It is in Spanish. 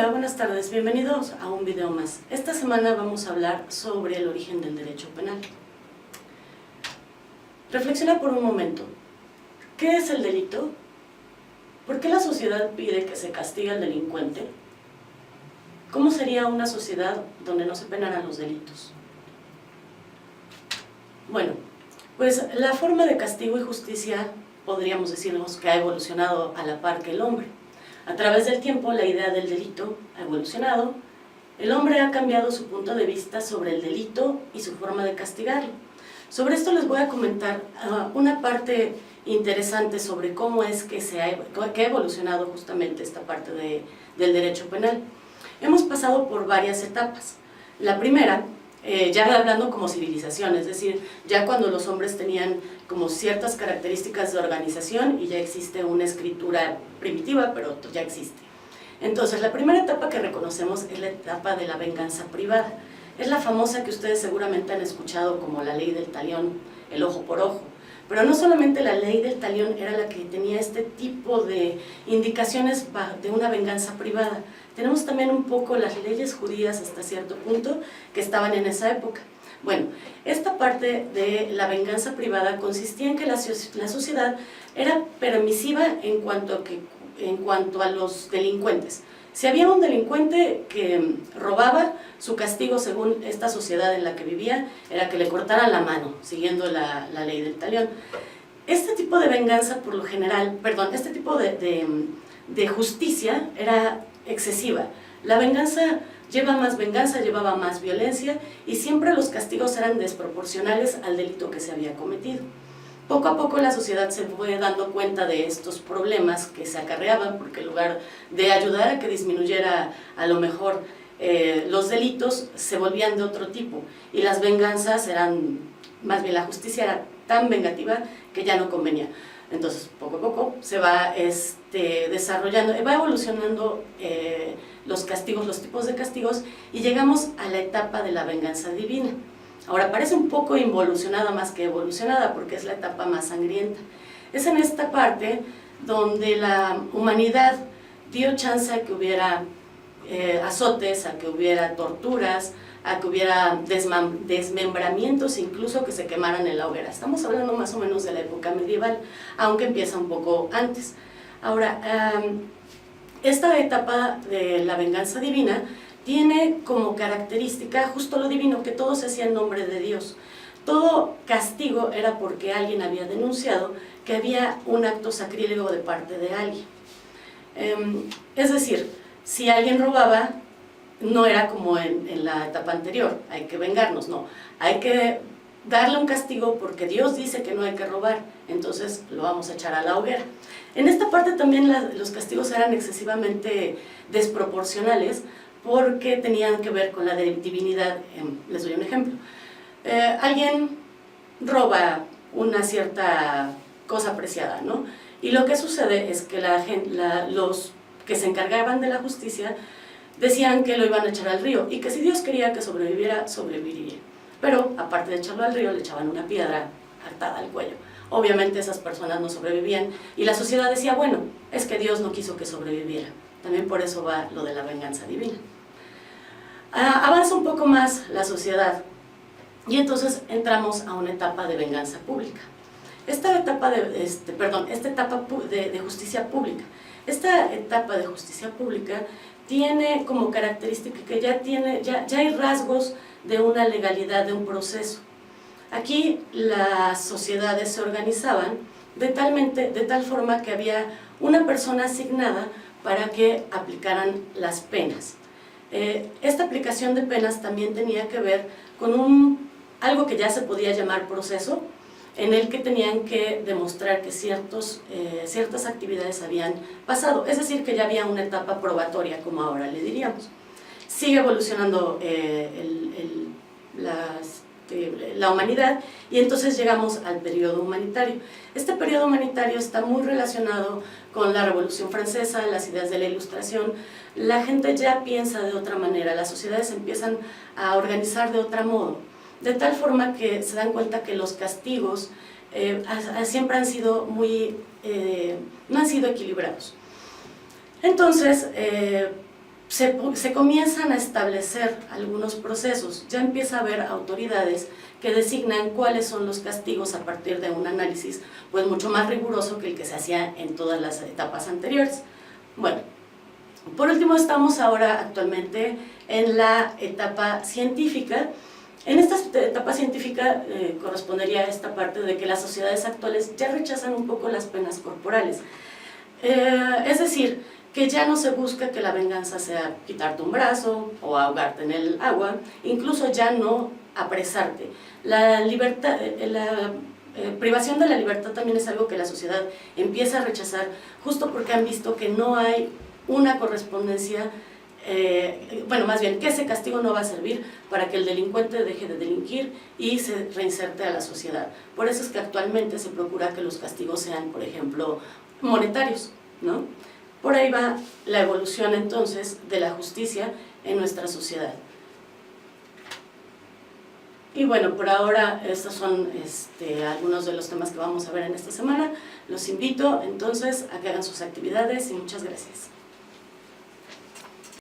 Hola, buenas tardes, bienvenidos a un video más. Esta semana vamos a hablar sobre el origen del derecho penal. Reflexiona por un momento. ¿Qué es el delito? ¿Por qué la sociedad pide que se castigue al delincuente? ¿Cómo sería una sociedad donde no se penaran los delitos? Bueno, pues la forma de castigo y justicia podríamos decirnos que ha evolucionado a la par que el hombre. A través del tiempo la idea del delito ha evolucionado, el hombre ha cambiado su punto de vista sobre el delito y su forma de castigarlo. Sobre esto les voy a comentar una parte interesante sobre cómo es que ha evolucionado justamente esta parte del derecho penal. Hemos pasado por varias etapas. La primera, ya hablando como civilización, es decir, ya cuando los hombres tenían como ciertas características de organización y ya existe una escritura primitiva, pero ya existe. Entonces, la primera etapa que reconocemos es la etapa de la venganza privada. Es la famosa que ustedes seguramente han escuchado como la ley del talión, el ojo por ojo. Pero no solamente la ley del talión era la que tenía este tipo de indicaciones de una venganza privada. Tenemos también un poco las leyes judías hasta cierto punto que estaban en esa época. Bueno, esta parte de la venganza privada consistía en que la sociedad era permisiva en cuanto a los delincuentes. Si había un delincuente que robaba, su castigo según esta sociedad en la que vivía era que le cortaran la mano, siguiendo la ley del talión. Este tipo de venganza, por lo general, este tipo de justicia era excesiva. La venganza llevaba más violencia y siempre los castigos eran desproporcionales al delito que se había cometido. Poco a poco la sociedad se fue dando cuenta de estos problemas que se acarreaban, porque en lugar de ayudar a que disminuyera a lo mejor los delitos, se volvían de otro tipo y las venganzas eran, más bien la justicia era tan vengativa que ya no convenía. Entonces poco a poco se va desarrollando, va evolucionando los castigos, los tipos de castigos, y llegamos a la etapa de la venganza divina. Ahora parece un poco involucionada más que evolucionada porque es la etapa más sangrienta. Es en esta parte donde la humanidad dio chance a que hubiera azotes, a que hubiera torturas, a que hubiera desmembramientos, incluso que se quemaran en la hoguera. Estamos hablando más o menos de la época medieval, aunque empieza un poco antes. Ahora, esta etapa de la venganza divina tiene como característica justo lo divino, que todo se hacía en nombre de Dios. Todo castigo era porque alguien había denunciado que había un acto sacrílego de parte de alguien. Es decir, si alguien robaba, no era como en la etapa anterior, hay que vengarnos, no, hay que darle un castigo porque Dios dice que no hay que robar, entonces lo vamos a echar a la hoguera. En esta parte también los castigos eran excesivamente desproporcionales porque tenían que ver con la divinidad. Les doy un ejemplo. Alguien roba una cierta cosa preciada, ¿no? Y lo que sucede es que los que se encargaban de la justicia decían que lo iban a echar al río y que si Dios quería que sobreviviera, sobreviviría. Pero aparte de echarlo al río, le echaban una piedra atada al cuello. Obviamente esas personas no sobrevivían y la sociedad decía, bueno, es que Dios no quiso que sobreviviera. También por eso va lo de la venganza divina. Avanza un poco más la sociedad y entonces entramos a una etapa de venganza pública. Esta etapa de justicia pública. Esta etapa de justicia pública tiene como característica que ya hay rasgos de una legalidad, de un proceso. Aquí las sociedades se organizaban de tal forma que había una persona asignada para que aplicaran las penas. Esta aplicación de penas también tenía que ver con algo que ya se podía llamar proceso, en el que tenían que demostrar que ciertas actividades habían pasado, es decir, que ya había una etapa probatoria, como ahora le diríamos. Sigue evolucionando la humanidad y entonces llegamos al periodo humanitario. Este periodo humanitario está muy relacionado con la Revolución Francesa, las ideas de la Ilustración. La gente ya piensa de otra manera, las sociedades empiezan a organizar de otro modo, de tal forma que se dan cuenta que los castigos siempre han sido no han sido equilibrados. Entonces, se comienzan a establecer algunos procesos, ya empieza a haber autoridades que designan cuáles son los castigos a partir de un análisis pues mucho más riguroso que el que se hacía en todas las etapas anteriores. Bueno, por último estamos ahora actualmente en la etapa científica. En esta etapa científica correspondería a esta parte de que las sociedades actuales ya rechazan un poco las penas corporales. Es decir, que ya no se busca que la venganza sea quitarte un brazo o ahogarte en el agua, incluso ya no apresarte. La libertad, privación de la libertad también es algo que la sociedad empieza a rechazar justo porque han visto que no hay una correspondencia, bueno, más bien que ese castigo no va a servir para que el delincuente deje de delinquir y se reinserte a la sociedad. Por eso es que actualmente se procura que los castigos sean, por ejemplo, monetarios, ¿no? Por ahí va la evolución entonces de la justicia en nuestra sociedad. Y bueno, por ahora estos son algunos de los temas que vamos a ver en esta semana. Los invito entonces a que hagan sus actividades y muchas gracias.